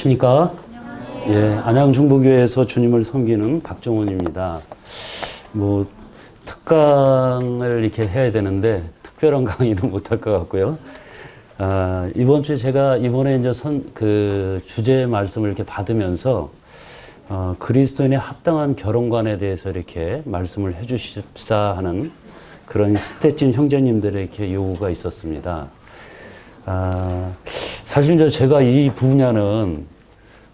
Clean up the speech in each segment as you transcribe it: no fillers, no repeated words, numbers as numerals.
안녕하십니까? 예, 안양중부교회에서 주님을 섬기는 박정원입니다. 특강을 이렇게 해야 되는데 특별한 강의는 못할 것 같고요. 이번 주에 제가 이번에 이제 주제 말씀을 이렇게 받으면서 그리스도인의 합당한 결혼관에 대해서 이렇게 말씀을 해주십사 하는 그런 스태진 형제님들의 이렇게 요구가 있었습니다. 사실 이제 제가 이 분야는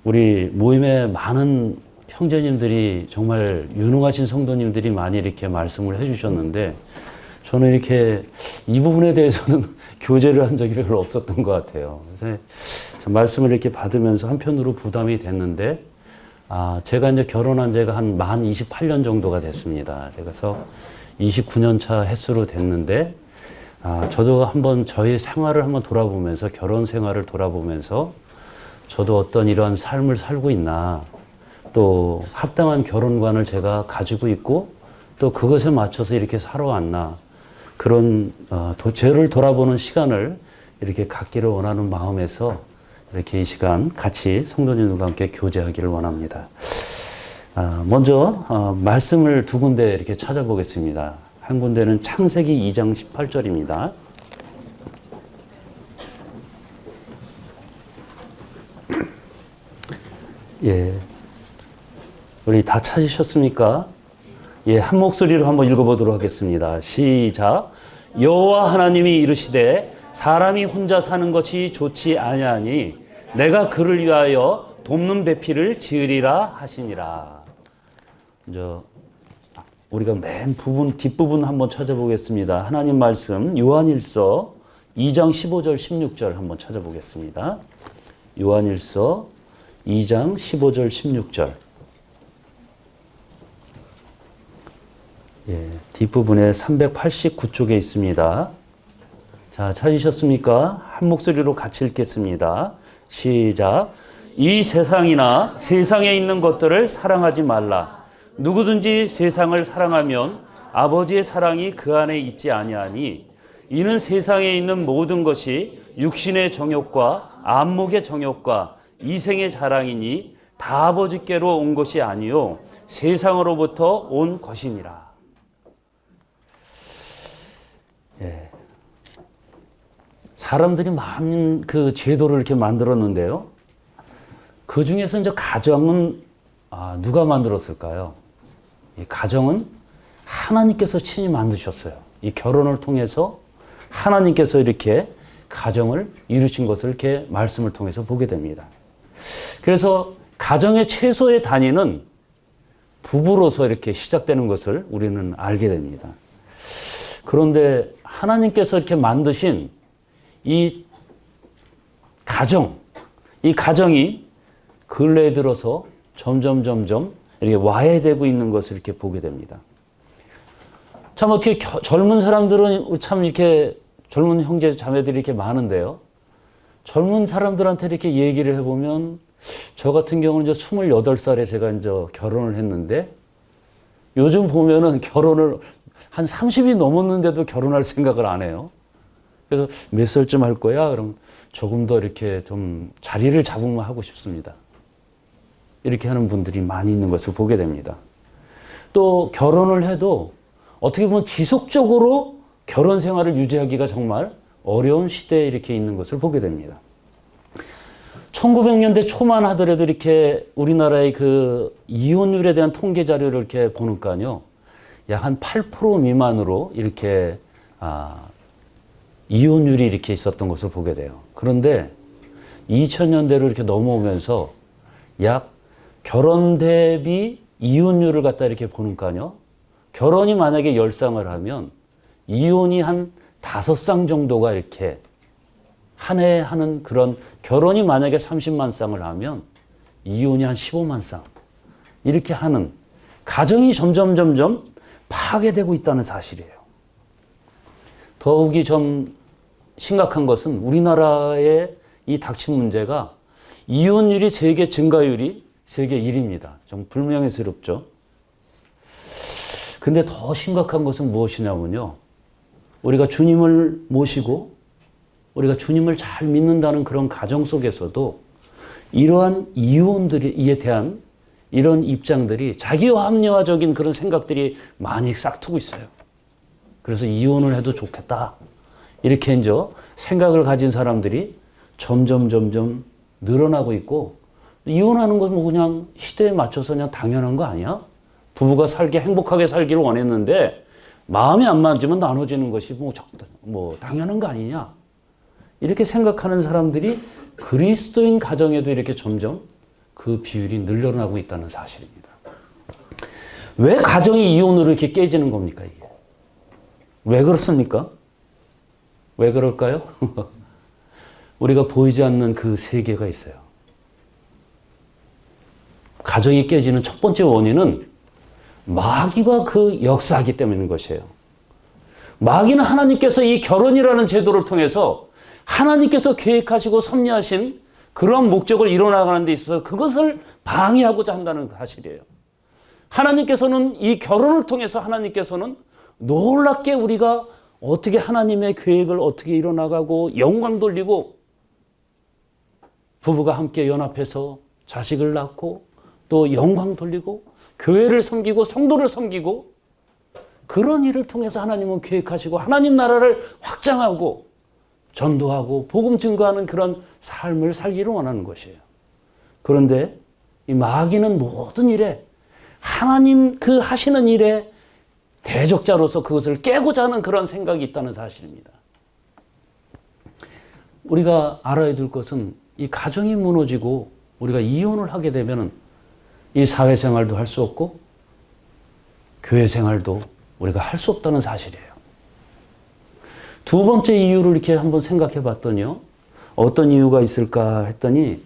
우리 모임에 많은 형제님들이 정말 유능하신 성도님들이 많이 이렇게 말씀을 해주셨는데 저는 이렇게 이 부분에 대해서는 교제를 한 적이 별로 없었던 것 같아요. 그래서 말씀을 이렇게 받으면서 한편으로 부담이 됐는데 제가 이제 결혼한 지가 한 만 28년 정도가 됐습니다. 그래서 29년 차 횟수로 됐는데 저도 한번 저희 생활을 한번 돌아보면서 결혼 생활을 돌아보면서 저도 어떤 이러한 삶을 살고 있나 또 합당한 결혼관을 제가 가지고 있고 또 그것에 맞춰서 이렇게 살아왔나 그런 저를 돌아보는 시간을 이렇게 갖기를 원하는 마음에서 이렇게 이 시간 같이 성도님들과 함께 교제하기를 원합니다. 먼저 말씀을 두 군데 이렇게 찾아보겠습니다. 한 군데는 창세기 2장 18절입니다. 예, 우리 다 찾으셨습니까? 예, 한 목소리로 한번 읽어보도록 하겠습니다. 시작. 여호와 하나님이 이르시되 사람이 혼자 사는 것이 좋지 아니하니 내가 그를 위하여 돕는 배필을 지으리라 하시니라. 우리가 맨 뒷부분 한번 찾아보겠습니다. 하나님 말씀 요한일서 2장 15절 16절 한번 찾아보겠습니다. 요한일서 2장 15절 16절. 예, 뒷부분에 389쪽에 있습니다. 자, 찾으셨습니까? 한 목소리로 같이 읽겠습니다. 시작. 이 세상이나 세상에 있는 것들을 사랑하지 말라. 누구든지 세상을 사랑하면 아버지의 사랑이 그 안에 있지 아니하니 이는 세상에 있는 모든 것이 육신의 정욕과 안목의 정욕과 이생의 자랑이니 다 아버지께로 온 것이 아니요 세상으로부터 온 것이니라. 예. 사람들이 많은 그 제도를 이렇게 만들었는데요. 그 중에서 이제 가정은 누가 만들었을까요? 이 가정은 하나님께서 친히 만드셨어요. 이 결혼을 통해서 하나님께서 이렇게 가정을 이루신 것을 이렇게 말씀을 통해서 보게 됩니다. 그래서 가정의 최소의 단위는 부부로서 이렇게 시작되는 것을 우리는 알게 됩니다. 그런데 하나님께서 이렇게 만드신 이 가정이 근래에 들어서 점점 이렇게 와해되고 있는 것을 이렇게 보게 됩니다. 참 어떻게 젊은 사람들은 참 이렇게 젊은 형제 자매들이 이렇게 많은데요. 젊은 사람들한테 이렇게 얘기를 해보면 저 같은 경우는 이제 28살에 제가 이제 결혼을 했는데 요즘 보면은 결혼을 한 30이 넘었는데도 결혼할 생각을 안 해요. 그래서 몇 살쯤 할 거야? 그럼 조금 더 이렇게 좀 자리를 잡으면 하고 싶습니다. 이렇게 하는 분들이 많이 있는 것을 보게 됩니다. 또 결혼을 해도 어떻게 보면 지속적으로 결혼 생활을 유지하기가 정말 어려운 시대에 이렇게 있는 것을 보게 됩니다. 1900년대 초만 하더라도 이렇게 우리나라의 그 이혼율에 대한 통계 자료를 이렇게 보니까요. 약 한 8% 미만으로 이렇게 이혼율이 이렇게 있었던 것을 보게 돼요. 그런데 2000년대로 이렇게 넘어오면서 약 결혼 대비 이혼율을 갖다 이렇게 보니까요. 결혼이 만약에 10쌍을 하면 이혼이 한 5쌍 정도가 이렇게 한 해에 하는 그런 결혼이 만약에 30만 쌍을 하면 이혼이 한 15만 쌍 이렇게 하는 가정이 점점 파괴되고 있다는 사실이에요. 더욱이 좀 심각한 것은 우리나라의 이 닥친 문제가 이혼율이 세계 증가율이 세계 1위입니다. 좀 불명예스럽죠. 근데 더 심각한 것은 무엇이냐면요. 우리가 주님을 모시고 우리가 주님을 잘 믿는다는 그런 가정 속에서도 이러한 이혼들이에 대한 이런 입장들이 자기와 합리화적인 그런 생각들이 많이 싹트고 있어요. 그래서 이혼을 해도 좋겠다. 이렇게 이제 생각을 가진 사람들이 점점 늘어나고 있고, 이혼하는 건 뭐 그냥 시대에 맞춰서 그냥 당연한 거 아니야? 부부가 행복하게 살기를 원했는데 마음이 안 맞으면 나눠지는 것이 뭐 당연한 거 아니냐? 이렇게 생각하는 사람들이 그리스도인 가정에도 이렇게 점점 그 비율이 늘어나고 있다는 사실입니다. 왜 가정이 이혼으로 이렇게 깨지는 겁니까, 이게? 왜 그렇습니까? 왜 그럴까요? 우리가 보이지 않는 그 세계가 있어요. 가정이 깨지는 첫 번째 원인은 마귀가 그 역사하기 때문인 것이에요. 마귀는 하나님께서 이 결혼이라는 제도를 통해서 하나님께서 계획하시고 섭리하신 그러한 목적을 이뤄나가는 데 있어서 그것을 방해하고자 한다는 사실이에요. 하나님께서는 이 결혼을 통해서 하나님께서는 놀랍게 우리가 어떻게 하나님의 계획을 어떻게 이뤄나가고 영광 돌리고 부부가 함께 연합해서 자식을 낳고 또 영광 돌리고 교회를 섬기고 성도를 섬기고 그런 일을 통해서 하나님은 계획하시고 하나님 나라를 확장하고 전도하고 복음 증거하는 그런 삶을 살기를 원하는 것이에요. 그런데 이 마귀는 모든 일에 하나님 그 하시는 일에 대적자로서 그것을 깨고자 하는 그런 생각이 있다는 사실입니다. 우리가 알아야 될 것은 이 가정이 무너지고 우리가 이혼을 하게 되면 이 사회생활도 할 수 없고 교회 생활도 우리가 할 수 없다는 사실이에요. 두 번째 이유를 이렇게 한번 생각해 봤더니요. 어떤 이유가 있을까 했더니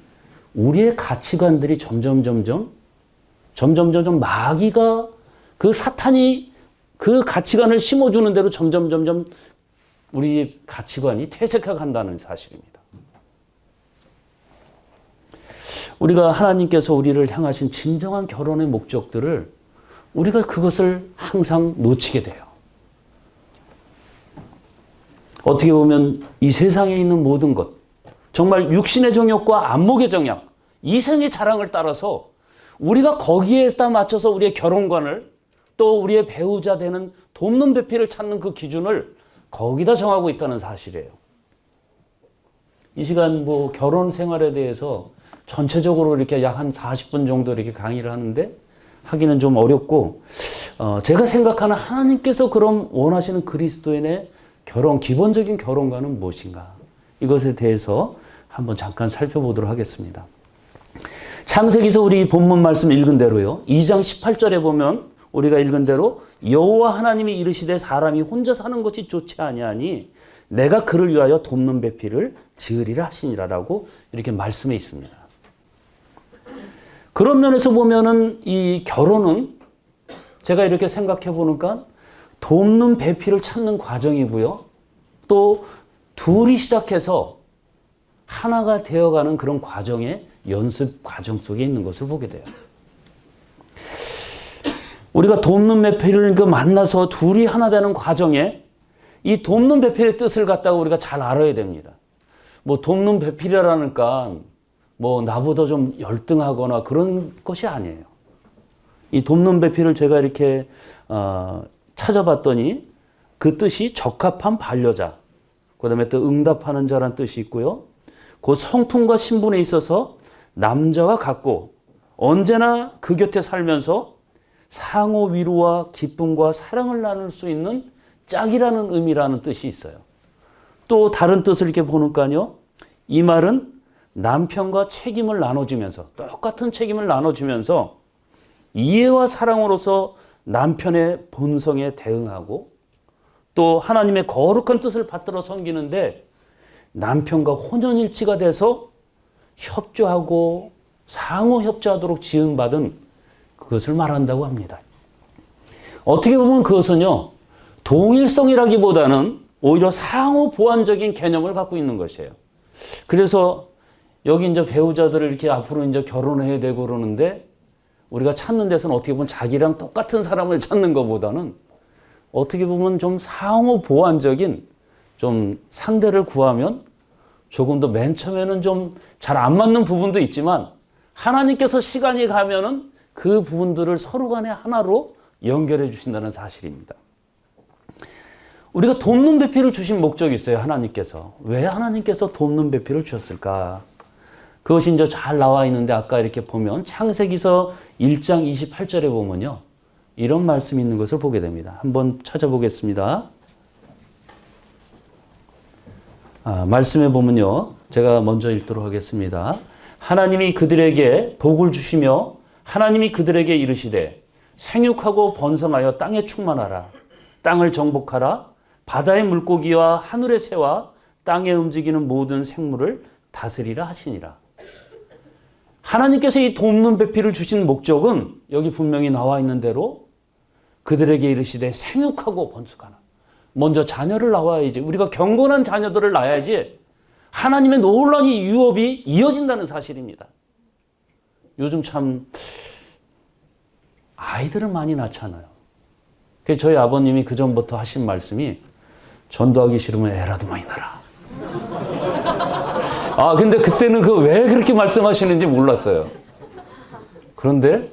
우리의 가치관들이 점점 마귀가 그 사탄이 그 가치관을 심어주는 대로 점점 우리 가치관이 퇴색해 간다는 사실입니다. 우리가 하나님께서 우리를 향하신 진정한 결혼의 목적들을 우리가 그것을 항상 놓치게 돼요. 어떻게 보면 이 세상에 있는 모든 것, 정말 육신의 정욕과 안목의 정욕, 이생의 자랑을 따라서 우리가 거기에다 맞춰서 우리의 결혼관을 또 우리의 배우자 되는 돕는 배필을 찾는 그 기준을 거기다 정하고 있다는 사실이에요. 이 시간 뭐 결혼 생활에 대해서 전체적으로 이렇게 약 한 40분 정도 이렇게 강의를 하는데 하기는 좀 어렵고, 제가 생각하는 하나님께서 그럼 원하시는 그리스도인의 기본적인 결혼관은 무엇인가? 이것에 대해서 한번 잠깐 살펴보도록 하겠습니다. 창세기에서 우리 본문 말씀 읽은 대로요. 2장 18절에 보면 우리가 읽은 대로 여호와 하나님이 이르시되 사람이 혼자 사는 것이 좋지 아니하니 내가 그를 위하여 돕는 배필을 지으리라 하시니라라고 이렇게 말씀해 있습니다. 그런 면에서 보면은 이 결혼은 제가 이렇게 생각해 보니까 돕는 배필을 찾는 과정이고요. 또 둘이 시작해서 하나가 되어가는 그런 과정의 연습 과정 속에 있는 것을 보게 돼요. 우리가 돕는 배필을 만나서 둘이 하나 되는 과정에 이 돕는 배필의 뜻을 갖다가 우리가 잘 알아야 됩니다. 뭐 돕는 배필이라니까 뭐 나보다 좀 열등하거나 그런 것이 아니에요. 이 돕는 배필을 제가 이렇게 찾아봤더니 그 뜻이 적합한 반려자, 그 다음에 또 응답하는 자라는 뜻이 있고요. 그 성품과 신분에 있어서 남자와 같고 언제나 그 곁에 살면서 상호 위로와 기쁨과 사랑을 나눌 수 있는 짝이라는 의미라는 뜻이 있어요. 또 다른 뜻을 이렇게 보니까요. 이 말은 남편과 책임을 나눠주면서 똑같은 책임을 나눠주면서 이해와 사랑으로서 남편의 본성에 대응하고 또 하나님의 거룩한 뜻을 받들어 섬기는데 남편과 혼연일치가 돼서 협조하고 상호 협조하도록 지음받은 그것을 말한다고 합니다. 어떻게 보면 그것은요, 동일성이라기보다는 오히려 상호 보완적인 개념을 갖고 있는 것이에요. 그래서 여기 이제 배우자들을 이렇게 앞으로 이제 결혼해야 되고 그러는데 우리가 찾는 데서는 어떻게 보면 자기랑 똑같은 사람을 찾는 것보다는 어떻게 보면 좀 상호 보완적인 좀 상대를 구하면 조금 더 맨 처음에는 좀 잘 안 맞는 부분도 있지만 하나님께서 시간이 가면은 그 부분들을 서로 간에 하나로 연결해 주신다는 사실입니다. 우리가 돕는 배필을 주신 목적이 있어요. 하나님께서. 왜 하나님께서 돕는 배필을 주셨을까? 그것이 이제 잘 나와 있는데 아까 이렇게 보면 창세기서 1장 28절에 보면요. 이런 말씀이 있는 것을 보게 됩니다. 한번 찾아보겠습니다. 말씀에 보면요. 제가 먼저 읽도록 하겠습니다. 하나님이 그들에게 복을 주시며 하나님이 그들에게 이르시되 생육하고 번성하여 땅에 충만하라. 땅을 정복하라. 바다의 물고기와 하늘의 새와 땅에 움직이는 모든 생물을 다스리라 하시니라. 하나님께서 이 돕는 배필을 주신 목적은 여기 분명히 나와 있는 대로 그들에게 이르시되 생육하고 번성하라. 먼저 자녀를 낳아야지. 우리가 경건한 자녀들을 낳아야지 하나님의 놀라운 이 유업이 이어진다는 사실입니다. 요즘 참 아이들을 많이 낳잖아요. 그래서 저희 아버님이 그전부터 하신 말씀이 전도하기 싫으면 애라도 많이 낳아라. 근데 그때는 왜 그렇게 말씀하시는지 몰랐어요. 그런데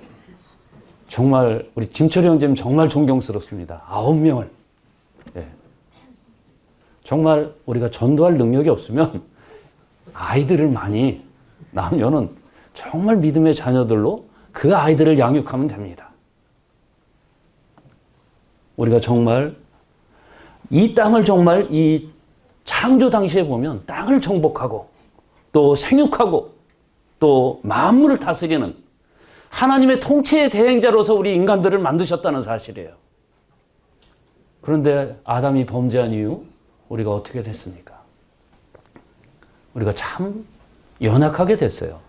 정말 우리 김철이 형제님 정말 존경스럽습니다. 9명을. 예. 정말 우리가 전도할 능력이 없으면 아이들을 많이 낳으면은 정말 믿음의 자녀들로 그 아이들을 양육하면 됩니다. 우리가 정말 이 땅을 정말 이 창조 당시에 보면 땅을 정복하고 또 생육하고 또 만물을 다스리는 하나님의 통치의 대행자로서 우리 인간들을 만드셨다는 사실이에요. 그런데 아담이 범죄한 이후 우리가 어떻게 됐습니까? 우리가 참 연약하게 됐어요.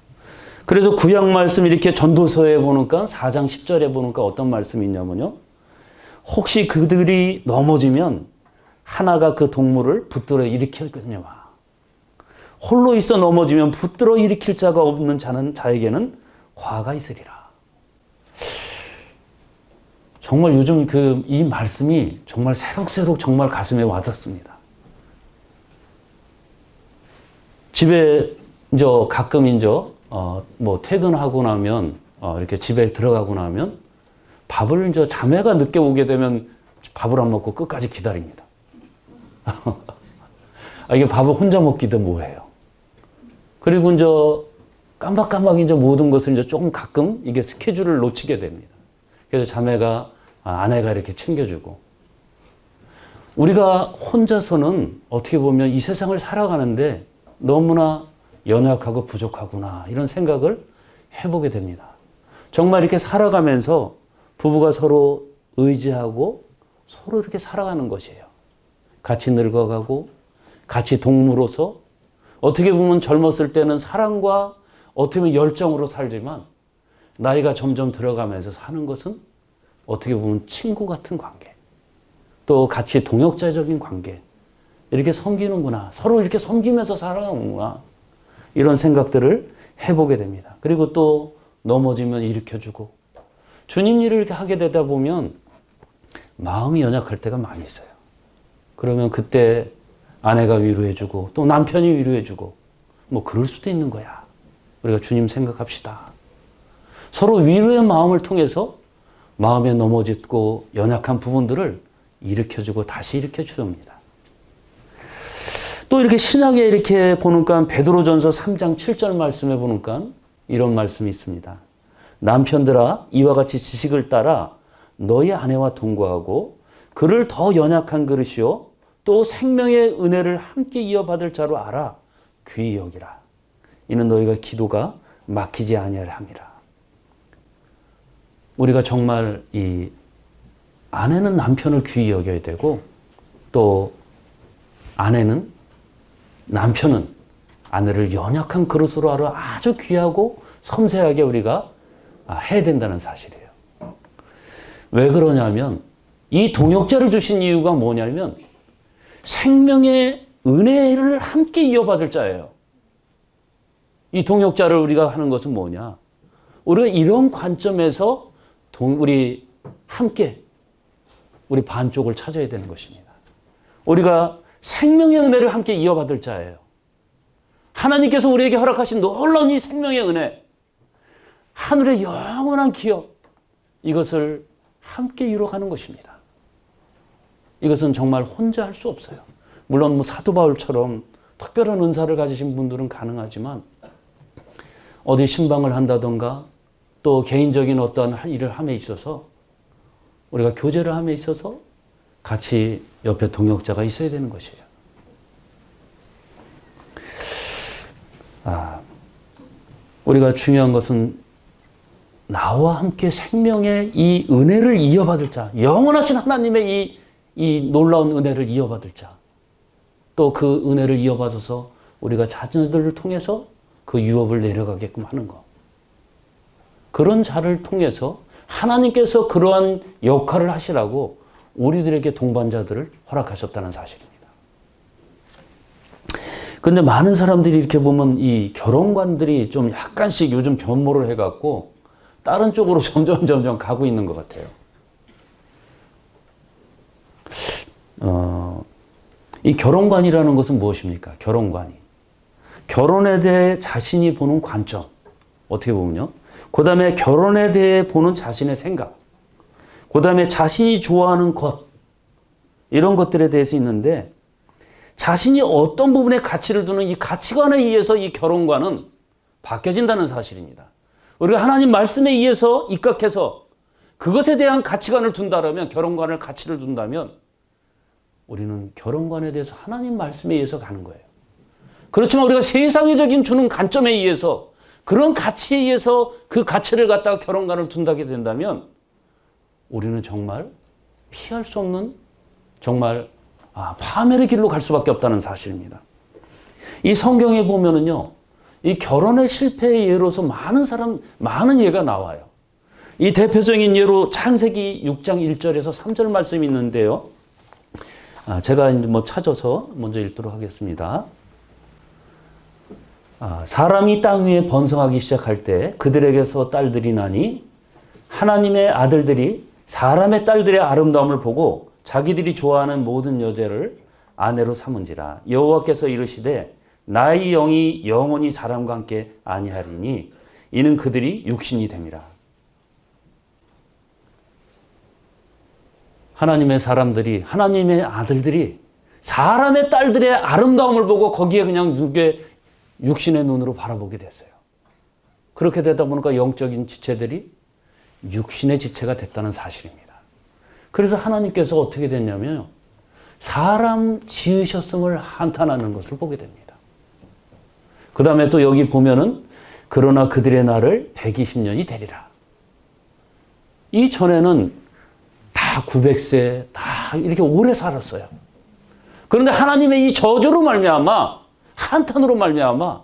그래서 구약 말씀 이렇게 전도서에 보니까 4장 10절에 보니까 어떤 말씀이 있냐면요. 혹시 그들이 넘어지면 하나가 그 동물을 붙들어 일으켰거니와 홀로 있어 넘어지면 붙들어 일으킬 자가 없는 자에게는 화가 있으리라. 정말 요즘 이 말씀이 정말 새록새록 정말 가슴에 와닿습니다. 집에 이제 가끔 이제 퇴근하고 나면 이렇게 집에 들어가고 나면 밥을 이제 자매가 늦게 오게 되면 밥을 안 먹고 끝까지 기다립니다. 이게 밥을 혼자 먹기도 뭐해요. 그리고 이제 깜박깜박 이제 모든 것을 이제 조금 가끔 이게 스케줄을 놓치게 됩니다. 그래서 자매가 아내가 이렇게 챙겨주고 우리가 혼자서는 어떻게 보면 이 세상을 살아가는데 너무나 연약하고 부족하구나 이런 생각을 해보게 됩니다. 정말 이렇게 살아가면서 부부가 서로 의지하고 서로 이렇게 살아가는 것이에요. 같이 늙어가고 같이 동무로서 어떻게 보면 젊었을 때는 사랑과 어떻게 보면 열정으로 살지만 나이가 점점 들어가면서 사는 것은 어떻게 보면 친구 같은 관계 또 같이 동역자적인 관계 이렇게 섬기는구나 서로 이렇게 섬기면서 살아가는구나 이런 생각들을 해보게 됩니다. 그리고 또 넘어지면 일으켜주고 주님 일을 이렇게 하게 되다 보면 마음이 연약할 때가 많이 있어요. 그러면 그때 아내가 위로해주고 또 남편이 위로해주고 그럴 수도 있는 거야. 우리가 주님 생각합시다. 서로 위로의 마음을 통해서 마음에 넘어졌고 연약한 부분들을 일으켜주고 다시 일으켜줍니다. 또 이렇게 신약에 이렇게 보니까 베드로전서 3장 7절 말씀에 보니까 이런 말씀이 있습니다. 남편들아 이와 같이 지식을 따라 너희 아내와 동거하고 그를 더 연약한 그릇이요 또 생명의 은혜를 함께 이어받을 자로 알아 귀히 여기라. 이는 너희가 기도가 막히지 아니하려 함이라. 우리가 정말 이 아내는 남편을 귀히 여겨야 되고 또 남편은 아내를 연약한 그릇으로 알아 아주 귀하고 섬세하게 우리가 해야 된다는 사실이에요. 왜 그러냐면 이 동역자를 주신 이유가 뭐냐면 생명의 은혜를 함께 이어받을 자예요. 이 동역자를 우리가 하는 것은 뭐냐? 우리가 이런 관점에서 우리 함께 우리 반쪽을 찾아야 되는 것입니다. 우리가 생명의 은혜를 함께 이어받을 자예요. 하나님께서 우리에게 허락하신 놀라운 이 생명의 은혜, 하늘의 영원한 기업, 이것을 함께 이루어가는 것입니다. 이것은 정말 혼자 할 수 없어요. 물론 뭐 사도 바울처럼 특별한 은사를 가지신 분들은 가능하지만 어디 신방을 한다던가 또 개인적인 어떠한 일을 함에 있어서 우리가 교제를 함에 있어서 같이 옆에 동역자가 있어야 되는 것이에요. 우리가 중요한 것은 나와 함께 생명의 이 은혜를 이어받을 자, 영원하신 하나님의 이 놀라운 은혜를 이어받을 자, 또 그 은혜를 이어받아서 우리가 자녀들을 통해서 그 유업을 내려가게끔 하는 것. 그런 자를 통해서 하나님께서 그러한 역할을 하시라고 우리들에게 동반자들을 허락하셨다는 사실입니다. 근데 많은 사람들이 이렇게 보면 이 결혼관들이 좀 약간씩 요즘 변모를 해갖고 다른 쪽으로 점점 가고 있는 것 같아요. 이 결혼관이라는 것은 무엇입니까? 결혼관이. 결혼에 대해 자신이 보는 관점. 어떻게 보면요. 그 다음에 결혼에 대해 보는 자신의 생각. 그 다음에 자신이 좋아하는 것. 이런 것들에 대해서 있는데 자신이 어떤 부분에 가치를 두는 이 가치관에 의해서 이 결혼관은 바뀌어진다는 사실입니다. 우리가 하나님 말씀에 의해서 입각해서 그것에 대한 가치관을 둔다면, 결혼관을 가치를 둔다면 우리는 결혼관에 대해서 하나님 말씀에 의해서 가는 거예요. 그렇지만 우리가 세상적인 주는 관점에 의해서 그런 가치에 의해서 그 가치를 갖다가 결혼관을 둔다게 된다면 우리는 정말 피할 수 없는 정말 파멸의 길로 갈 수밖에 없다는 사실입니다. 이 성경에 보면은요, 이 결혼의 실패의 예로서 많은 예가 나와요. 이 대표적인 예로 창세기 6장 1절에서 3절 말씀이 있는데요. 제가 이제 찾아서 먼저 읽도록 하겠습니다. 사람이 땅 위에 번성하기 시작할 때 그들에게서 딸들이 나니 하나님의 아들들이 사람의 딸들의 아름다움을 보고 자기들이 좋아하는 모든 여자를 아내로 삼은지라. 여호와께서 이르시되 나의 영이 영원히 사람과 함께 아니하리니 이는 그들이 육신이 됨이라. 하나님의 사람들이, 하나님의 아들들이 사람의 딸들의 아름다움을 보고 거기에 그냥 육신의 눈으로 바라보게 됐어요. 그렇게 되다 보니까 영적인 지체들이 육신의 지체가 됐다는 사실입니다. 그래서 하나님께서 어떻게 됐냐면 사람 지으셨음을 한탄하는 것을 보게 됩니다. 그 다음에 또 여기 보면은 그러나 그들의 날을 120년이 되리라. 이 전에는 다 900세 다 이렇게 오래 살았어요. 그런데 하나님의 이 저주로 말미암아, 한탄으로 말미암아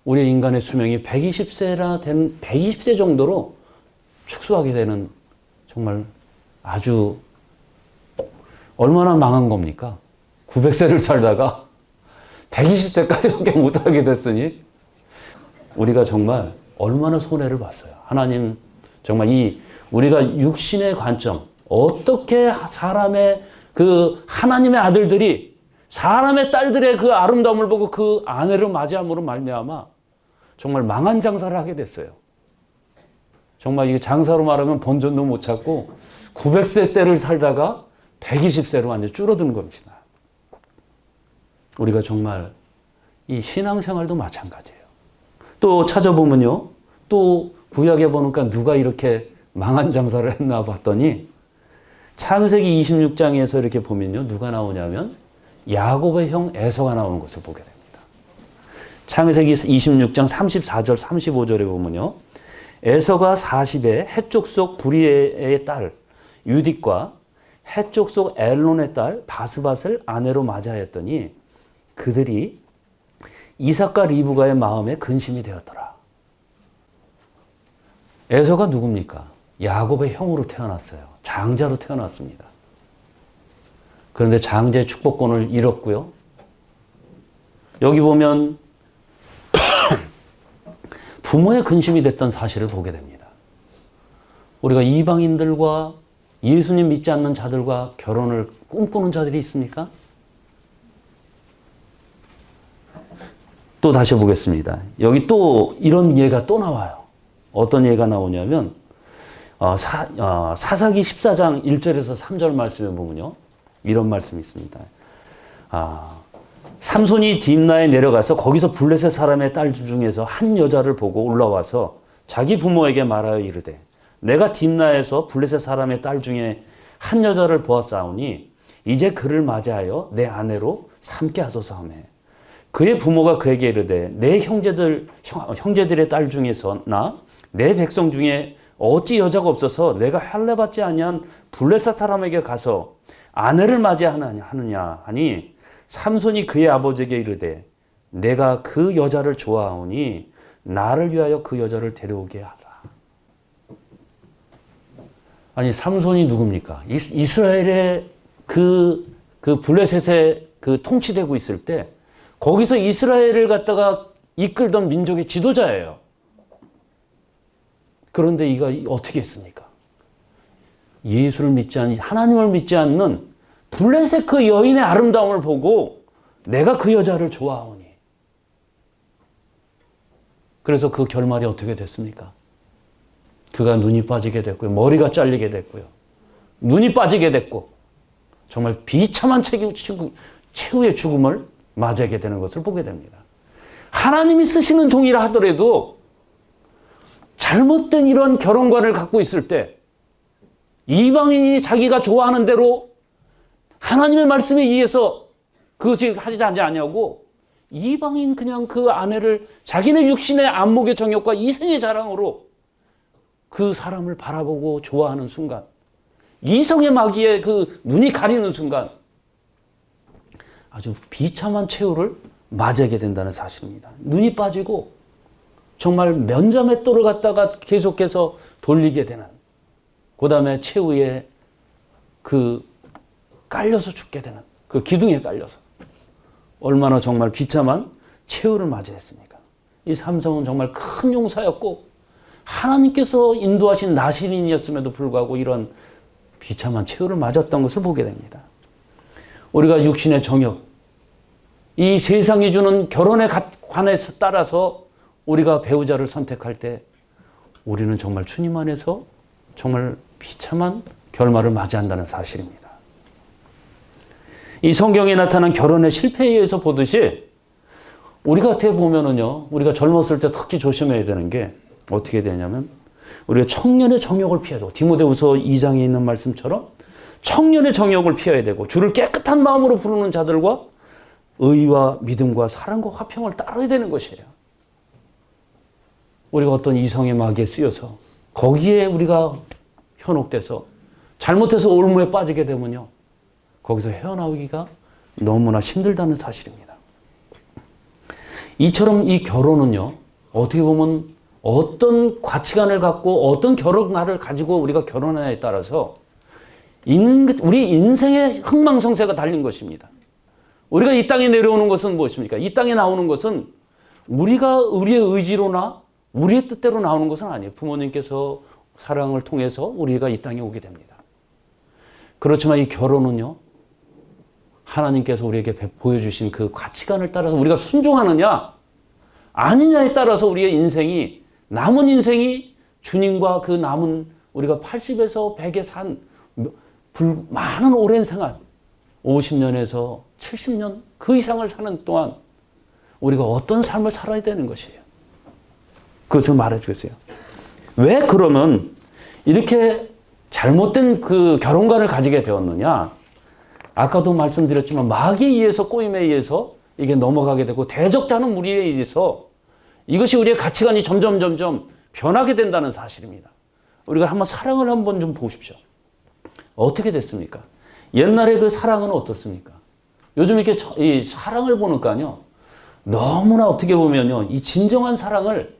우리 인간의 수명이 120세 정도로 축소하게 되는, 정말 아주 얼마나 망한 겁니까? 900세를 살다가 120세까지밖에 못 살게 됐으니 우리가 정말 얼마나 손해를 봤어요. 하나님 정말 우리가 육신의 관점, 어떻게 사람의 그 하나님의 아들들이 사람의 딸들의 그 아름다움을 보고 그 아내를 맞이함으로 말미암아 정말 망한 장사를 하게 됐어요. 정말 이게 장사로 말하면 본전도 못 찾고 900세 때를 살다가 120세로 완전 줄어드는 겁니다. 우리가 정말 이 신앙생활도 마찬가지예요. 또 찾아보면요, 또 구약에 보니까 누가 이렇게 망한 장사를 했나 봤더니 창세기 26장에서 이렇게 보면요, 누가 나오냐면 야곱의 형 에서가 나오는 것을 보게 됩니다. 창세기 26장 34절 35절에 보면요, 에서가 40에 해쪽 속 부리에의 딸 유딕과 해쪽 속 엘론의 딸 바스밧을 아내로 맞이하였더니 그들이 이삭과 리브가의 마음에 근심이 되었더라. 에서가 누굽니까? 야곱의 형으로 태어났어요. 장자로 태어났습니다. 그런데 장자의 축복권을 잃었고요. 여기 보면 부모의 근심이 됐던 사실을 보게 됩니다. 우리가 이방인들과 예수님 믿지 않는 자들과 결혼을 꿈꾸는 자들이 있습니까? 또 다시 보겠습니다. 여기 또 이런 예가 또 나와요. 어떤 예가 나오냐면 사사기 14장 1절에서 3절 말씀에 보면요. 이런 말씀이 있습니다. 삼손이 딥나에 내려가서 거기서 블레셋 사람의 딸 중에서 한 여자를 보고 올라와서 자기 부모에게 말하여 이르되 내가 딥나에서 블레셋 사람의 딸 중에 한 여자를 보았사오니 이제 그를 맞이하여 내 아내로 삼게 하소서하며 그의 부모가 그에게 이르되 내 형제들의 딸 중에서나 내 백성 중에 어찌 여자가 없어서 내가 할례받지 아니한 블레셋 사람에게 가서 아내를 맞이하느냐 하니 삼손이 그의 아버지에게 이르되 내가 그 여자를 좋아하오니 나를 위하여 그 여자를 데려오게 하라. 아니 삼손이 누굽니까? 이스라엘의 그 블레셋에 그 통치되고 있을 때 거기서 이스라엘을 갖다가 이끌던 민족의 지도자예요. 그런데 이가 어떻게 했습니까? 예수를 믿지 않는, 하나님을 믿지 않는 블레셋 그 여인의 아름다움을 보고 내가 그 여자를 좋아하오니. 그래서 그 결말이 어떻게 됐습니까? 그가 눈이 빠지게 됐고요. 머리가 잘리게 됐고요. 눈이 빠지게 됐고 정말 비참한 최후의 죽음을 맞이하게 되는 것을 보게 됩니다. 하나님이 쓰시는 종이라 하더라도 잘못된 이런 결혼관을 갖고 있을 때 이방인이 자기가 좋아하는 대로 하나님의 말씀에 의해서 그것이 하지 않냐고 이방인 그냥 그 아내를 자기네 육신의 안목의 정욕과 이생의 자랑으로 그 사람을 바라보고 좋아하는 순간 이성의 마귀에 그 눈이 가리는 순간 아주 비참한 최후를 맞이하게 된다는 사실입니다. 눈이 빠지고 정말 면자맷돌을 갖다가 계속해서 돌리게 되는 그 다음에 최후에 그 깔려서 죽게 되는 그 기둥에 깔려서 얼마나 정말 비참한 최후를 맞이했습니까? 이 삼손은 정말 큰 용사였고 하나님께서 인도하신 나시린이었음에도 불구하고 이런 비참한 최후를 맞았던 것을 보게 됩니다. 우리가 육신의 정욕, 이 세상이 주는 결혼의 관에 따라서 우리가 배우자를 선택할 때 우리는 정말 주님 안에서 정말 비참한 결말을 맞이한다는 사실입니다. 이 성경에 나타난 결혼의 실패에 의해서 보듯이 우리가 어떻게 보면은요, 우리가 젊었을 때 특히 조심해야 되는 게 어떻게 되냐면 우리가 청년의 정욕을 피하죠. 디모데후서 2장에 있는 말씀처럼 청년의 정욕을 피해야 되고 주를 깨끗한 마음으로 부르는 자들과 의와 믿음과 사랑과 화평을 따라야 되는 것이에요. 우리가 어떤 이성의 마귀에 쓰여서 거기에 우리가 현혹돼서 잘못해서 올무에 빠지게 되면요. 거기서 헤어나오기가 너무나 힘들다는 사실입니다. 이처럼 이 결혼은요. 어떻게 보면 어떤 가치관을 갖고 어떤 결혼관을 가지고 우리가 결혼하냐에 따라서 우리 인생의 흥망성쇠가 달린 것입니다. 우리가 이 땅에 내려오는 것은 무엇입니까? 이 땅에 나오는 것은 우리의 의지로나 우리의 뜻대로 나오는 것은 아니에요. 부모님께서 사랑을 통해서 우리가 이 땅에 오게 됩니다. 그렇지만 이 결혼은요. 하나님께서 우리에게 보여주신 그 가치관을 따라서 우리가 순종하느냐 아니냐에 따라서 우리의 인생이 남은 인생이 주님과 그 남은 우리가 80에서 100에 산 많은 오랜 생활 50년에서 70년 그 이상을 사는 동안 우리가 어떤 삶을 살아야 되는 것이에요. 그것을 말해 주겠어요. 왜 그러면 이렇게 잘못된 그 결혼관을 가지게 되었느냐? 아까도 말씀드렸지만 마귀에 의해서 꼬임에 의해서 이게 넘어가게 되고 대적자는 무리에 의해서 이것이 우리의 가치관이 점점 변하게 된다는 사실입니다. 우리가 한번 사랑을 한번 좀 보십시오. 어떻게 됐습니까? 옛날에 그 사랑은 어떻습니까? 요즘 이렇게 이 사랑을 보니까요. 너무나 어떻게 보면요. 이 진정한 사랑을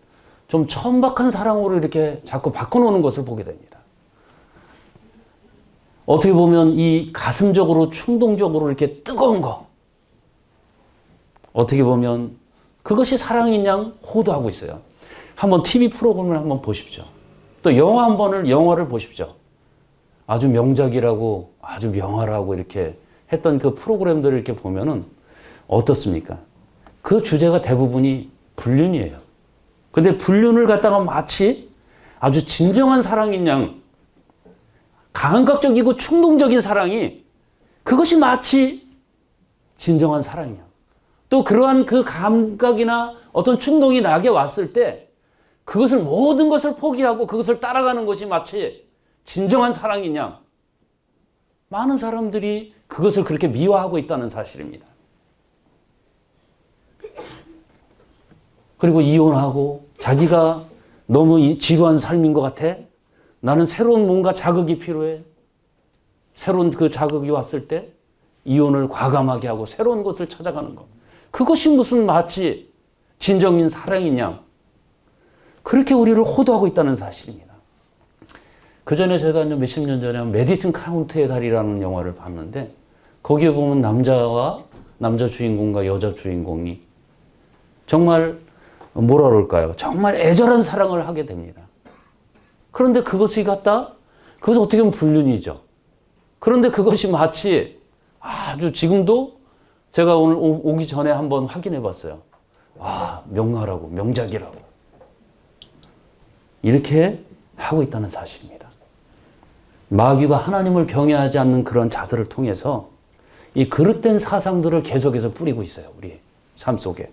좀 천박한 사랑으로 이렇게 자꾸 바꿔놓는 것을 보게 됩니다. 어떻게 보면 이 가슴적으로 충동적으로 이렇게 뜨거운 거 어떻게 보면 그것이 사랑인 양 호도하고 있어요. 한번 TV 프로그램을 한번 보십시오. 또 영화를 보십시오. 아주 명작이라고 아주 명화라고 이렇게 했던 그 프로그램들을 이렇게 보면은 어떻습니까? 그 주제가 대부분이 불륜이에요. 근데 불륜을 갖다가 마치 아주 진정한 사랑인 양, 감각적이고 충동적인 사랑이 그것이 마치 진정한 사랑이야. 또 그러한 그 감각이나 어떤 충동이 나에게 왔을 때 그것을 모든 것을 포기하고 그것을 따라가는 것이 마치 진정한 사랑인 양. 많은 사람들이 그것을 그렇게 미화하고 있다는 사실입니다. 그리고 이혼하고 자기가 너무 지루한 삶인 것 같아. 나는 새로운 뭔가 자극이 필요해. 새로운 그 자극이 왔을 때 이혼을 과감하게 하고 새로운 것을 찾아가는 것. 그것이 무슨 마치 진정인 사랑인 양. 그렇게 우리를 호도하고 있다는 사실입니다. 그 전에 제가 몇십 년 전에 메디슨 카운트의 달이라는 영화를 봤는데 거기에 보면 남자 주인공과 여자 주인공이 정말 뭐라 그럴까요? 정말 애절한 사랑을 하게 됩니다. 그런데 그것이 그것이 어떻게 보면 불륜이죠. 그런데 그것이 마치 아주 지금도 제가 오늘 오기 전에 한번 확인해 봤어요. 와, 명화라고, 명작이라고. 이렇게 하고 있다는 사실입니다. 마귀가 하나님을 경외하지 않는 그런 자들을 통해서 이 그릇된 사상들을 계속해서 뿌리고 있어요. 우리 삶 속에.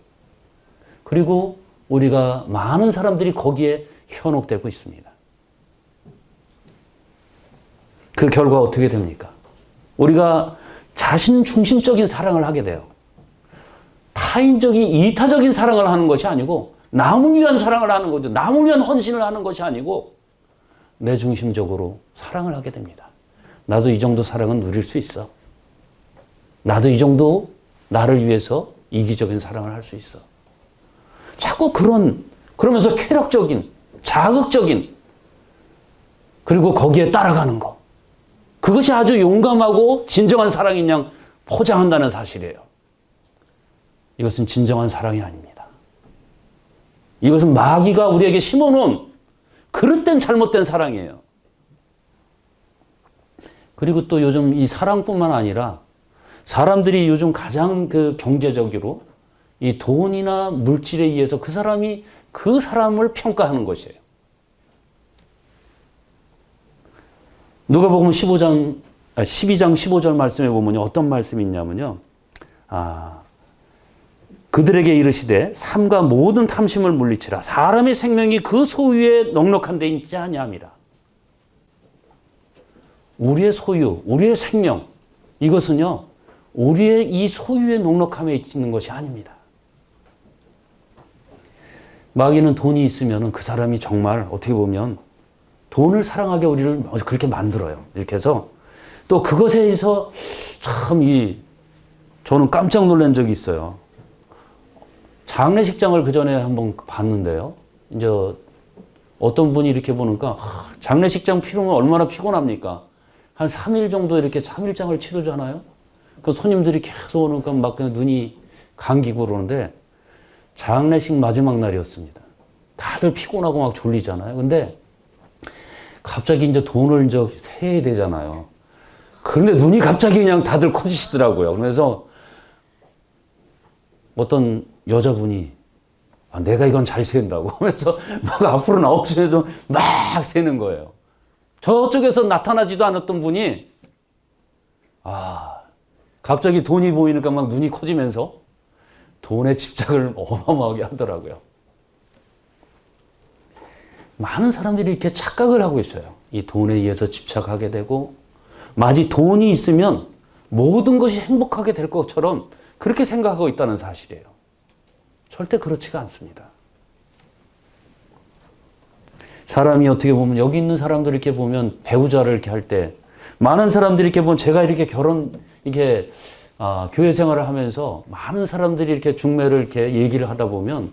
그리고 우리가 많은 사람들이 거기에 현혹되고 있습니다. 그 결과 어떻게 됩니까? 우리가 자신 중심적인 사랑을 하게 돼요. 타인적인 이타적인 사랑을 하는 것이 아니고 남을 위한 사랑을 하는 거죠. 남을 위한 헌신을 하는 것이 아니고 내 중심적으로 사랑을 하게 됩니다. 나도 이 정도 사랑은 누릴 수 있어. 나도 이 정도 나를 위해서 이기적인 사랑을 할 수 있어. 자꾸 그러면서 쾌락적인, 자극적인, 그리고 거기에 따라가는 거. 그것이 아주 용감하고 진정한 사랑인 양 포장한다는 사실이에요. 이것은 진정한 사랑이 아닙니다. 이것은 마귀가 우리에게 심어놓은 그릇된 잘못된 사랑이에요. 그리고 또 요즘 이 사랑뿐만 아니라 사람들이 요즘 가장 그 경제적으로 이 돈이나 물질에 의해서 그 사람이 그 사람을 평가하는 것이에요. 누가복음 12장 15절 말씀에 보면 어떤 말씀이 있냐면요. 그들에게 이르시되 삼가 모든 탐심을 물리치라. 사람의 생명이 그 소유에 넉넉한 데 있지 아니함이라. 우리의 소유, 우리의 생명, 이것은요, 우리의 이 소유의 넉넉함에 있는 것이 아닙니다. 마귀는 돈이 있으면 그 사람이 정말 어떻게 보면 돈을 사랑하게 우리를 그렇게 만들어요. 이렇게 해서 또 그것에 의해서 저는 깜짝 놀란 적이 있어요. 장례식장을 그 전에 한번 봤는데요. 이제 어떤 분이 이렇게 보니까 장례식장 피로는 얼마나 피곤합니까? 한 3일 정도 이렇게 3일장을 치르잖아요. 그 손님들이 계속 오니까 막 그냥 눈이 감기고 그러는데 장례식 마지막 날이었습니다. 다들 피곤하고 막 졸리잖아요. 근데 갑자기 이제 돈을 이제 세야 되잖아요. 그런데 눈이 갑자기 그냥 다들 커지시더라고요. 그래서 어떤 여자분이 내가 이건 잘 세운다고 하면서 막 앞으로 나오시면서 막 세는 거예요. 저쪽에서 나타나지도 않았던 분이 갑자기 돈이 보이니까 막 눈이 커지면서 돈에 집착을 어마어마하게 하더라고요. 많은 사람들이 이렇게 착각을 하고 있어요. 이 돈에 의해서 집착하게 되고 마치 돈이 있으면 모든 것이 행복하게 될 것처럼 그렇게 생각하고 있다는 사실이에요. 절대 그렇지가 않습니다. 사람이 어떻게 보면 여기 있는 사람들 이렇게 보면 배우자를 이렇게 할 때 많은 사람들이 이렇게 보면 제가 이렇게 교회 생활을 하면서 많은 사람들이 이렇게 중매를 이렇게 얘기를 하다 보면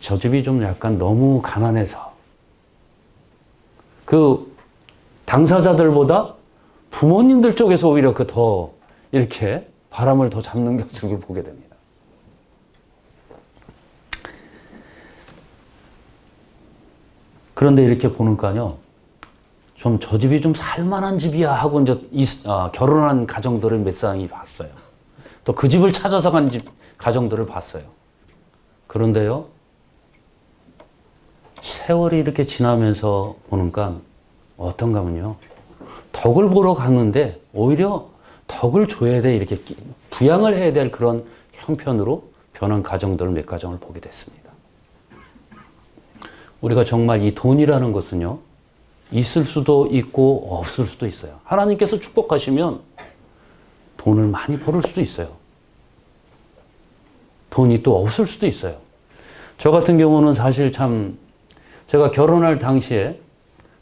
저 집이 좀 약간 너무 가난해서 그 당사자들보다 부모님들 쪽에서 오히려 더 이렇게 바람을 더 잡는 것을 보게 됩니다. 그런데 이렇게 보니까요, 좀 저 집이 좀 살만한 집이야 하고 이제 결혼한 가정들을 몇 쌍이 봤어요. 또 그 집을 찾아서 간 집, 가정들을 봤어요. 그런데요, 세월이 이렇게 지나면서 보니까 어떤가 하면요, 덕을 보러 갔는데 오히려 덕을 줘야 돼, 이렇게 부양을 해야 될 그런 형편으로 변한 가정들을 몇 가정을 보게 됐습니다. 우리가 정말 이 돈이라는 것은요, 있을 수도 있고 없을 수도 있어요. 하나님께서 축복하시면 돈을 많이 벌을 수도 있어요. 돈이 또 없을 수도 있어요. 저 같은 경우는 사실 참, 제가 결혼할 당시에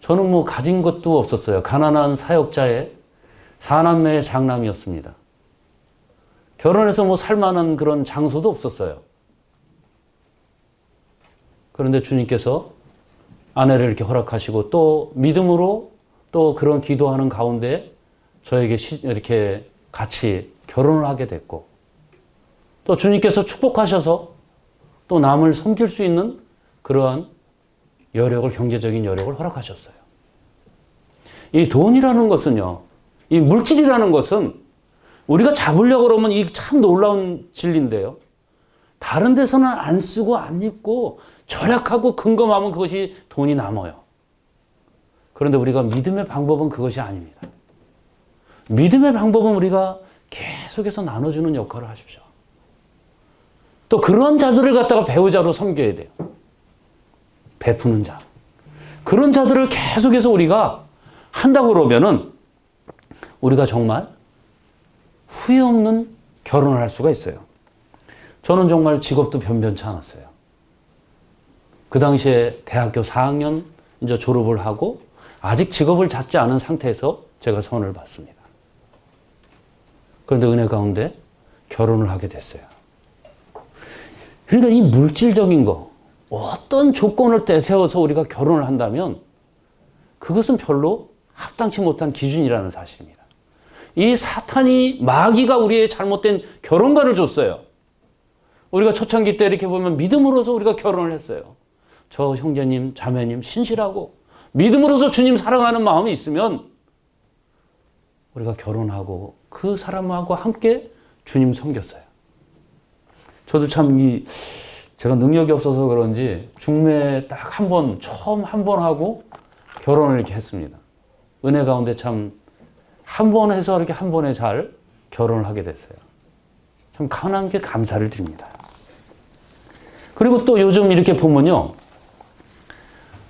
저는 뭐 가진 것도 없었어요. 가난한 사역자의 사남매의 장남이었습니다. 결혼해서 뭐 살만한 그런 장소도 없었어요. 그런데 주님께서 아내를 이렇게 허락하시고 또 믿음으로 또 그런 기도하는 가운데 저에게 이렇게 같이 결혼을 하게 됐고, 또 주님께서 축복하셔서 또 남을 섬길 수 있는 그러한 여력을, 경제적인 여력을 허락하셨어요. 이 돈이라는 것은요, 이 물질이라는 것은 우리가 잡으려고 그러면 이 참 놀라운 진리인데요, 다른 데서는 안 쓰고 안 입고 절약하고 근검하면 그것이 돈이 남아요. 그런데 우리가 믿음의 방법은 그것이 아닙니다. 믿음의 방법은 우리가 계속해서 나눠주는 역할을 하십시오. 또 그런 자들을 갖다가 배우자로 섬겨야 돼요. 베푸는 자. 그런 자들을 계속해서 우리가 한다고 그러면은 우리가 정말 후회 없는 결혼을 할 수가 있어요. 저는 정말 직업도 변변치 않았어요. 그 당시에 대학교 4학년 이제 졸업을 하고 아직 직업을 잡지 않은 상태에서 제가 선을 받습니다. 그런데 은혜 가운데 결혼을 하게 됐어요. 그러니까 이 물질적인 거, 어떤 조건을 떼세워서 우리가 결혼을 한다면 그것은 별로 합당치 못한 기준이라는 사실입니다. 이 사탄이, 마귀가 우리의 잘못된 결혼관을 줬어요. 우리가 초창기 때 이렇게 보면 믿음으로서 우리가 결혼을 했어요. 저 형제님, 자매님 신실하고 믿음으로서 주님 사랑하는 마음이 있으면 우리가 결혼하고 그 사람하고 함께 주님 섬겼어요. 저도 참 제가 능력이 없어서 그런지 중매 딱 한 번, 처음 한 번 하고 결혼을 이렇게 했습니다. 은혜 가운데 참 한 번 해서 이렇게 한 번에 잘 결혼을 하게 됐어요. 참 하나님께 감사를 드립니다. 그리고 또 요즘 이렇게 보면요,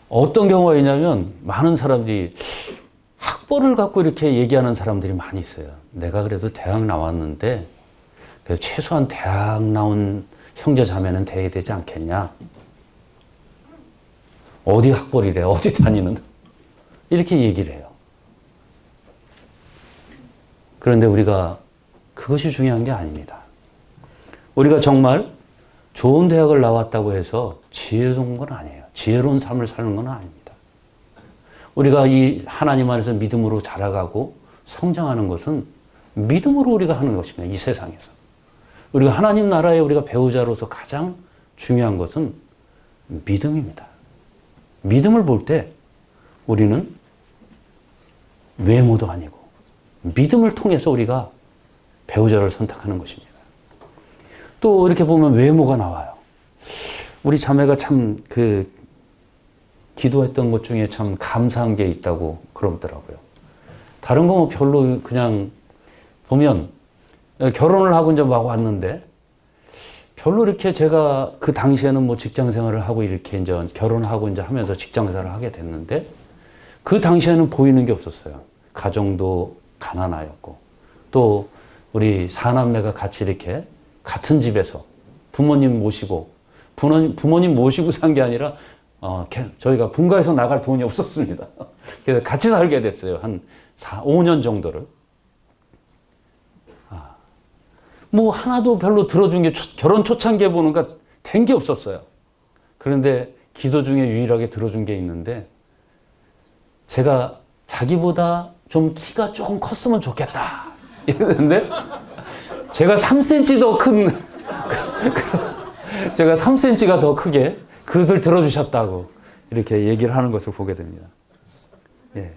어떤 경우가 있냐면 많은 사람들이 학벌을 갖고 이렇게 얘기하는 사람들이 많이 있어요. 내가 그래도 대학 나왔는데 최소한 대학 나온 형제 자매는 돼야 되지 않겠냐? 어디 학벌이래? 어디 다니는? 이렇게 얘기를 해요. 그런데 우리가 그것이 중요한 게 아닙니다. 우리가 정말 좋은 대학을 나왔다고 해서 지혜로운 건 아니에요. 지혜로운 삶을 사는 건 아닙니다. 우리가 이 하나님 안에서 믿음으로 자라가고 성장하는 것은 믿음으로 우리가 하는 것입니다. 이 세상에서. 우리가 하나님 나라에 우리가 배우자로서 가장 중요한 것은 믿음입니다. 믿음을 볼 때 우리는 외모도 아니고 믿음을 통해서 우리가 배우자를 선택하는 것입니다. 또 이렇게 보면 외모가 나와요. 우리 자매가 참 기도했던 것 중에 참 감사한 게 있다고 그러더라고요. 다른 거 뭐 별로 그냥 보면 결혼을 하고 이제 막 왔는데 별로 이렇게 제가 그 당시에는 뭐 직장 생활을 하고 이렇게 이제 결혼하고 이제 하면서 직장 생활을 하게 됐는데 그 당시에는 보이는 게 없었어요. 가정도 가난하였고 또 우리 사남매가 같이 이렇게 같은 집에서 부모님 모시고 부모님 모시고 산 게 아니라 저희가 분가해서 나갈 돈이 없었습니다. 그래서 같이 살게 됐어요. 한 5년 정도를. 뭐 하나도 별로 들어준 게 결혼 초창기에 보니까 된 게 없었어요. 그런데 기도 중에 유일하게 들어준 게 있는데 제가 자기보다 좀 키가 조금 컸으면 좋겠다 이랬는데 제가 3cm 더 큰 제가 3cm가 더 크게 그것을 들어주셨다고 이렇게 얘기를 하는 것을 보게 됩니다. 예.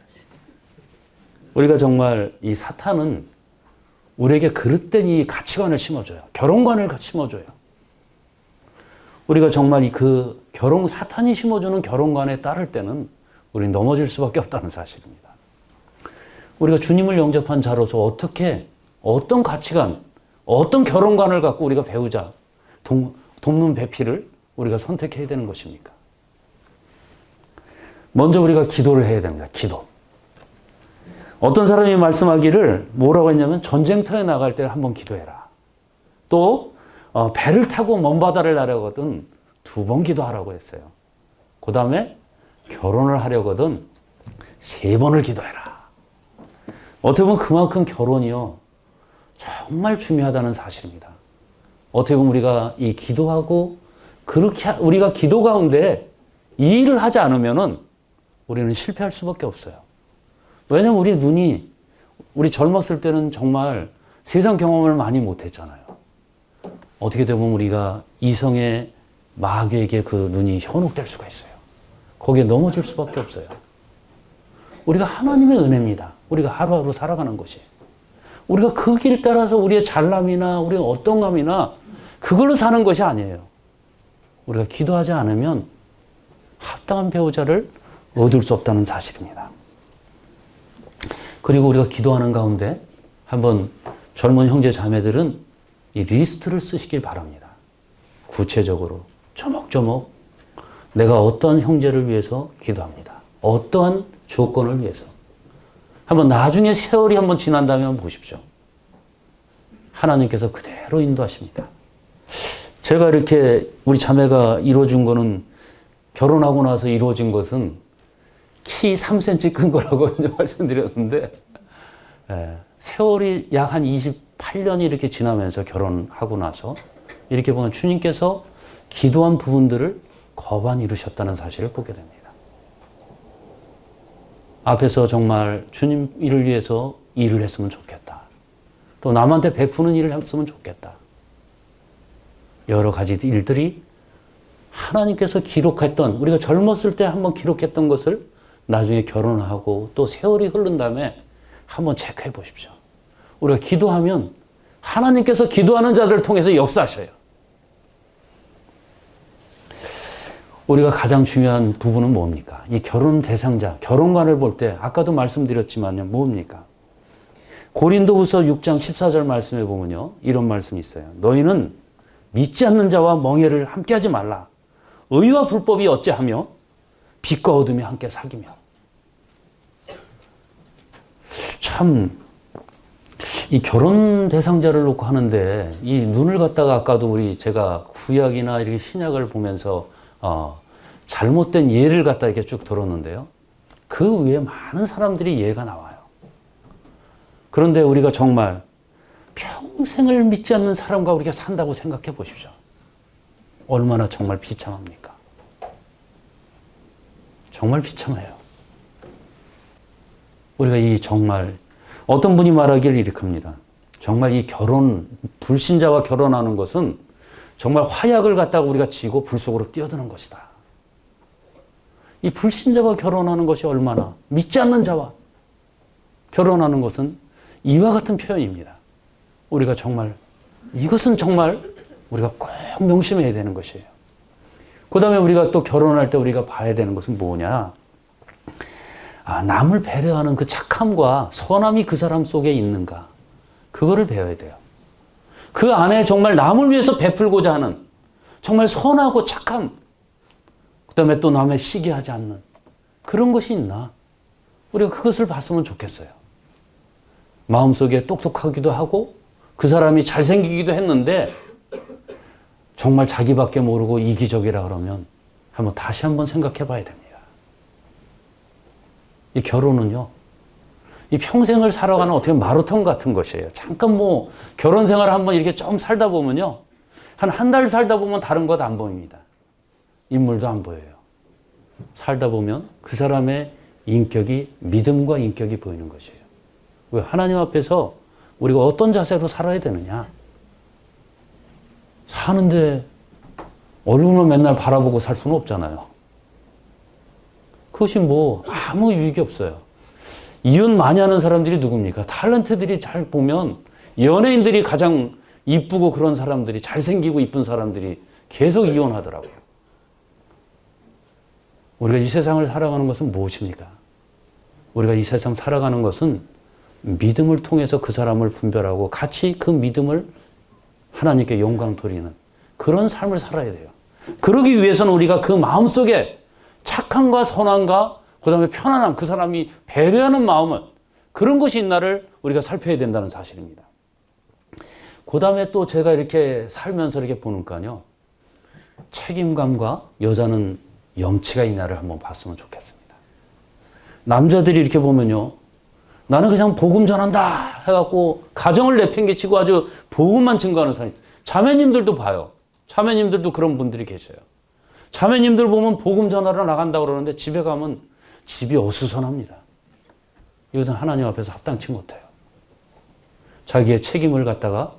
우리가 정말 이 사탄은 우리에게 그릇된 이 가치관을 심어줘요. 결혼관을 심어줘요. 우리가 정말 사탄이 심어주는 결혼관에 따를 때는 우리는 넘어질 수밖에 없다는 사실입니다. 우리가 주님을 영접한 자로서 어떤 가치관, 어떤 결혼관을 갖고 우리가 배우자, 돕는 배필을 우리가 선택해야 되는 것입니까? 먼저 우리가 기도를 해야 됩니다. 기도. 어떤 사람이 말씀하기를 뭐라고 했냐면 전쟁터에 나갈 때 한번 기도해라. 또 배를 타고 먼 바다를 나려거든 2번 기도하라고 했어요. 그 다음에 결혼을 하려거든 3번을 기도해라. 어떻게 보면 그만큼 결혼이요 정말 중요하다는 사실입니다. 어떻게 보면 우리가 이 기도하고 그렇게 우리가 기도 가운데 이 일을 하지 않으면은 우리는 실패할 수밖에 없어요. 왜냐면 우리 젊었을 때는 정말 세상 경험을 많이 못했잖아요. 어떻게 되면 우리가 이성의 마귀에게 그 눈이 현혹될 수가 있어요. 거기에 넘어질 수밖에 없어요. 우리가 하나님의 은혜입니다. 우리가 하루하루 살아가는 것이. 우리가 그 길 따라서 우리의 잘남이나 우리의 어떤감이나 그걸로 사는 것이 아니에요. 우리가 기도하지 않으면 합당한 배우자를 얻을 수 없다는 사실입니다. 그리고 우리가 기도하는 가운데 한번 젊은 형제 자매들은 이 리스트를 쓰시길 바랍니다. 구체적으로 조목조목 내가 어떤 형제를 위해서 기도합니다. 어떠한 조건을 위해서. 한번 나중에 세월이 한번 지난다면 보십시오. 하나님께서 그대로 인도하십니다. 제가 이렇게 우리 자매가 이루어진 거는 결혼하고 나서 이루어진 것은 키 3cm 큰 거라고 말씀드렸는데 세월이 약 한 28년이 이렇게 지나면서 결혼하고 나서 이렇게 보면 주님께서 기도한 부분들을 거반 이루셨다는 사실을 보게 됩니다. 앞에서 정말 주님 일을 위해서 일을 했으면 좋겠다. 또 남한테 베푸는 일을 했으면 좋겠다. 여러 가지 일들이 하나님께서 기록했던 우리가 젊었을 때 한번 기록했던 것을 나중에 결혼하고 또 세월이 흐른 다음에 한번 체크해 보십시오. 우리가 기도하면 하나님께서 기도하는 자들을 통해서 역사하셔요. 우리가 가장 중요한 부분은 뭡니까? 이 결혼 대상자, 결혼관을 볼 때 아까도 말씀드렸지만요. 뭡니까? 고린도후서 6장 14절 말씀에 보면요. 이런 말씀이 있어요. 너희는 믿지 않는 자와 멍에를 함께하지 말라. 의와 불법이 어찌하며 빛과 어둠이 함께 사귀며. 참 이 결혼 대상자를 놓고 하는데 이 눈을 갖다가 아까도 제가 구약이나 이렇게 신약을 보면서 잘못된 예를 갖다 이렇게 쭉 들었는데요. 그 외에 많은 사람들이 예가 나와요. 그런데 우리가 정말 평생을 믿지 않는 사람과 우리가 산다고 생각해 보십시오. 얼마나 정말 비참합니까? 정말 비참해요. 우리가 이 정말 어떤 분이 말하기를 이렇게 합니다. 정말 이 불신자와 결혼하는 것은 정말 화약을 갖다가 우리가 쥐고 불 속으로 뛰어드는 것이다. 이 불신자와 결혼하는 것이 얼마나 믿지 않는 자와 결혼하는 것은 이와 같은 표현입니다. 우리가 정말 이것은 정말 우리가 꼭 명심해야 되는 것이에요. 그 다음에 우리가 또 결혼할 때 우리가 봐야 되는 것은 뭐냐? 남을 배려하는 그 착함과 선함이 그 사람 속에 있는가? 그거를 배워야 돼요. 그 안에 정말 남을 위해서 베풀고자 하는 정말 선하고 착함, 그 다음에 또 남의 시기하지 않는 그런 것이 있나? 우리가 그것을 봤으면 좋겠어요. 마음속에 똑똑하기도 하고 그 사람이 잘생기기도 했는데 정말 자기밖에 모르고 이기적이라 그러면 다시 한번 생각해 봐야 됩니다. 이 결혼은요, 이 평생을 살아가는 어떻게 마라톤 같은 것이에요. 잠깐 결혼 생활을 한번 이렇게 좀 살다 보면요, 한 달 살다 보면 다른 것 안 보입니다. 인물도 안 보여요. 살다 보면 그 사람의 믿음과 인격이 보이는 것이에요. 왜? 하나님 앞에서 우리가 어떤 자세로 살아야 되느냐? 사는데 얼굴만 맨날 바라보고 살 수는 없잖아요. 그것이 아무 유익이 없어요. 이혼 많이 하는 사람들이 누굽니까? 탤런트들이 잘 보면 연예인들이 가장 이쁘고 그런 사람들이, 잘생기고 이쁜 사람들이 계속 이혼하더라고요. 우리가 이 세상을 살아가는 것은 무엇입니까? 우리가 이 세상 살아가는 것은 믿음을 통해서 그 사람을 분별하고 같이 그 믿음을 하나님께 영광 돌리는 그런 삶을 살아야 돼요. 그러기 위해서는 우리가 그 마음속에 착함과 선함과 그 다음에 편안함, 그 사람이 배려하는 마음은 그런 것이 있나를 우리가 살펴야 된다는 사실입니다. 그 다음에 또 제가 이렇게 살면서 이렇게 보니까요, 책임감과 여자는 염치가 있나를 한번 봤으면 좋겠습니다. 남자들이 이렇게 보면요, 나는 그냥 복음 전한다 해갖고 가정을 내팽개치고 아주 복음만 증거하는 사람. 자매님들도 봐요. 자매님들도 그런 분들이 계셔요. 자매님들 보면 복음 전하러 나간다고 그러는데 집에 가면 집이 어수선합니다. 이것은 하나님 앞에서 합당치 못해요. 자기의 책임을 갖다가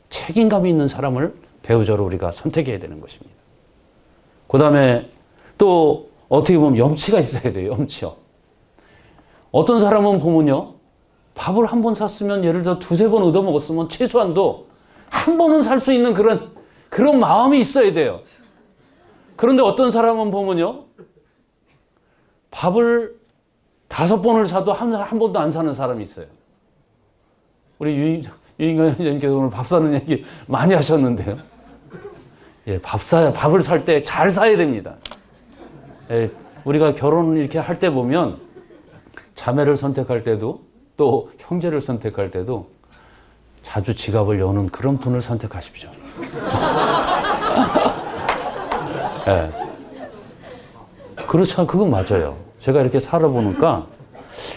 책임감이 있는 사람을 배우자로 우리가 선택해야 되는 것입니다. 그 다음에 또 어떻게 보면 염치가 있어야 돼요. 염치요. 어떤 사람은 보면요, 밥을 한 번 샀으면 예를 들어 두세 번 얻어먹었으면 최소한도 한 번은 살 수 있는 그런 마음이 있어야 돼요. 그런데 어떤 사람은 보면요, 밥을 5번을 사도 한 번도 안 사는 사람이 있어요. 우리 유인관 회장님께서 오늘 밥 사는 얘기 많이 하셨는데요. 예, 밥을 살 때 잘 사야 됩니다. 예, 우리가 결혼을 이렇게 할 때 보면 자매를 선택할 때도 또 형제를 선택할 때도 자주 지갑을 여는 그런 분을 선택하십시오. 예. 그렇죠. 그건 맞아요. 제가 이렇게 살아보니까,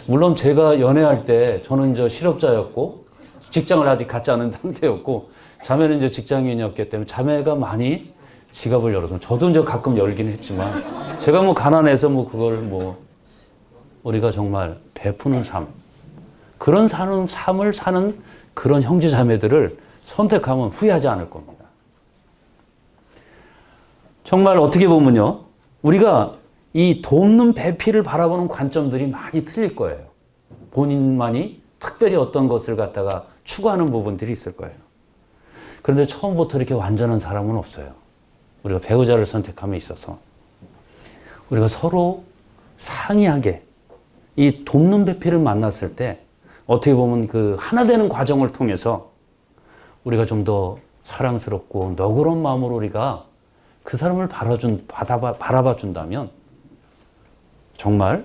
물론 제가 연애할 때 저는 이제 실업자였고 직장을 아직 갖지 않은 상태였고 자매는 이제 직장인이었기 때문에 자매가 많이 지갑을 열어서 저도 이제 가끔 열긴 했지만 제가 뭐 가난해서 뭐 그걸 뭐 우리가 정말 베푸는 삶, 그런 삶을 사는 그런 형제 자매들을 선택하면 후회하지 않을 겁니다. 정말 어떻게 보면요, 우리가 이 돕는 배필을 바라보는 관점들이 많이 틀릴 거예요. 본인만이 특별히 어떤 것을 갖다가 추구하는 부분들이 있을 거예요. 그런데 처음부터 이렇게 완전한 사람은 없어요. 우리가 배우자를 선택함에 있어서 우리가 서로 상이하게 이 돕는 배필을 만났을 때 어떻게 보면 그 하나 되는 과정을 통해서 우리가 좀 더 사랑스럽고 너그러운 마음으로 우리가 그 사람을 바라봐 준다면 정말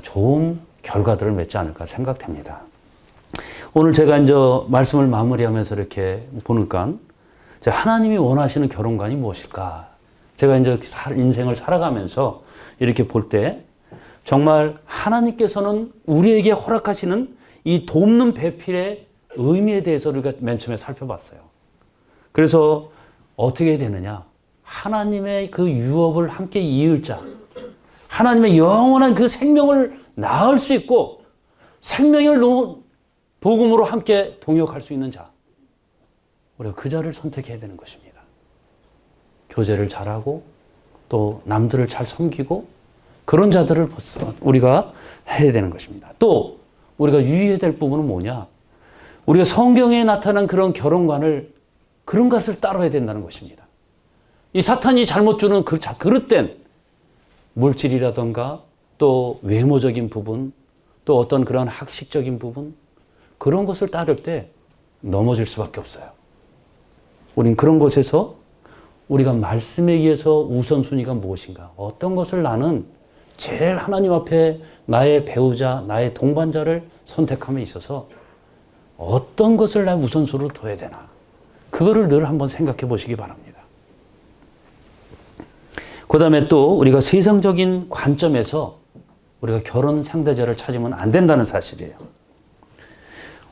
좋은 결과들을 맺지 않을까 생각됩니다. 오늘 제가 이제 말씀을 마무리하면서 이렇게 보니까 하나님이 원하시는 결혼관이 무엇일까? 제가 이제 인생을 살아가면서 이렇게 볼 때 정말 하나님께서는 우리에게 허락하시는 이 돕는 배필의 의미에 대해서 우리가 맨 처음에 살펴봤어요. 그래서 어떻게 해야 되느냐? 하나님의 그 유업을 함께 이을 자, 하나님의 영원한 그 생명을 낳을 수 있고 생명을 복음으로 함께 동역할 수 있는 자, 우리가 그 자를 선택해야 되는 것입니다. 교제를 잘하고 또 남들을 잘 섬기고 그런 자들을 우리가 해야 되는 것입니다. 또 우리가 유의해야 될 부분은 뭐냐? 우리가 성경에 나타난 그런 결혼관을, 그런 것을 따라야 된다는 것입니다. 이 사탄이 잘못 주는 그릇된 물질이라던가 또 외모적인 부분, 또 어떤 그런 학식적인 부분, 그런 것을 따를 때 넘어질 수밖에 없어요. 우린 그런 것에서 우리가 말씀에 의해서 우선순위가 무엇인가, 어떤 것을 나는 제일 하나님 앞에 나의 배우자, 나의 동반자를 선택함에 있어서 어떤 것을 나 우선순위로 둬야 되나, 그거를 늘 한번 생각해 보시기 바랍니다. 그 다음에 또 우리가 세상적인 관점에서 우리가 결혼 상대자를 찾으면 안 된다는 사실이에요.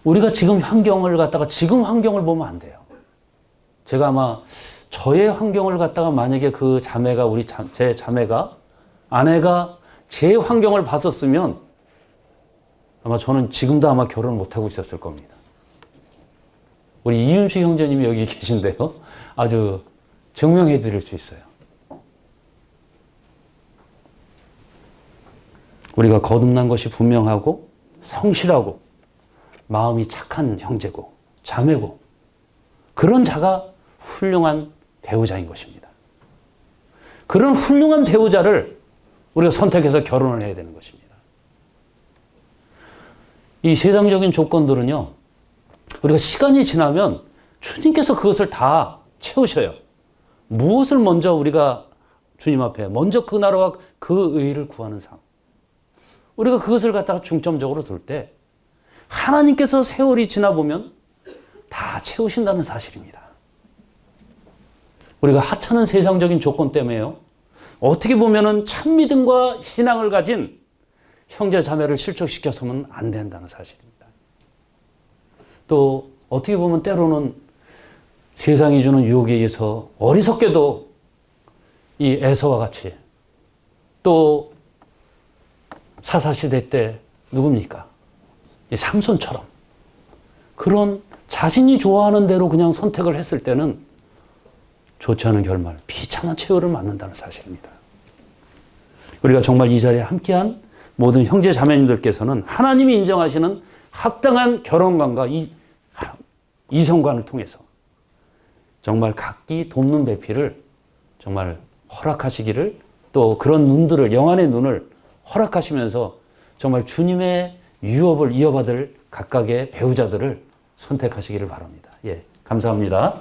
우리가 지금 환경을 갖다가 지금 환경을 보면 안 돼요. 제가 아마 저의 환경을 갖다가 만약에 그 자매가 제 자매가 아내가 제 환경을 봤었으면 아마 저는 지금도 아마 결혼 못하고 있었을 겁니다. 우리 이윤식 형제님이 여기 계신데요. 아주 증명해 드릴 수 있어요. 우리가 거듭난 것이 분명하고 성실하고 마음이 착한 형제고 자매고 그런 자가 훌륭한 배우자인 것입니다. 그런 훌륭한 배우자를 우리가 선택해서 결혼을 해야 되는 것입니다. 이 세상적인 조건들은요, 우리가 시간이 지나면 주님께서 그것을 다 채우셔요. 무엇을 먼저 우리가 주님 앞에 먼저 그 나라와 그 의를 구하는 삶. 우리가 그것을 갖다가 중점적으로 둘 때 하나님께서 세월이 지나 보면 다 채우신다는 사실입니다. 우리가 하찮은 세상적인 조건 때문에요. 어떻게 보면은 참 믿음과 신앙을 가진 형제 자매를 실족시켜서는 안 된다는 사실입니다. 또 어떻게 보면 때로는 세상이 주는 유혹에 의해서 어리석게도 이 에서와 같이 또 사사시대 때 누굽니까? 이 삼손처럼 그런 자신이 좋아하는 대로 그냥 선택을 했을 때는 좋지 않은 결말, 비참한 최후를 맞는다는 사실입니다. 우리가 정말 이 자리에 함께한 모든 형제 자매님들께서는 하나님이 인정하시는 합당한 결혼관과 이성관을 통해서 정말 각기 돕는 배필을 정말 허락하시기를, 또 그런 눈들을, 영안의 눈을 허락하시면서 정말 주님의 유업을 이어받을 각각의 배우자들을 선택하시기를 바랍니다. 예, 감사합니다.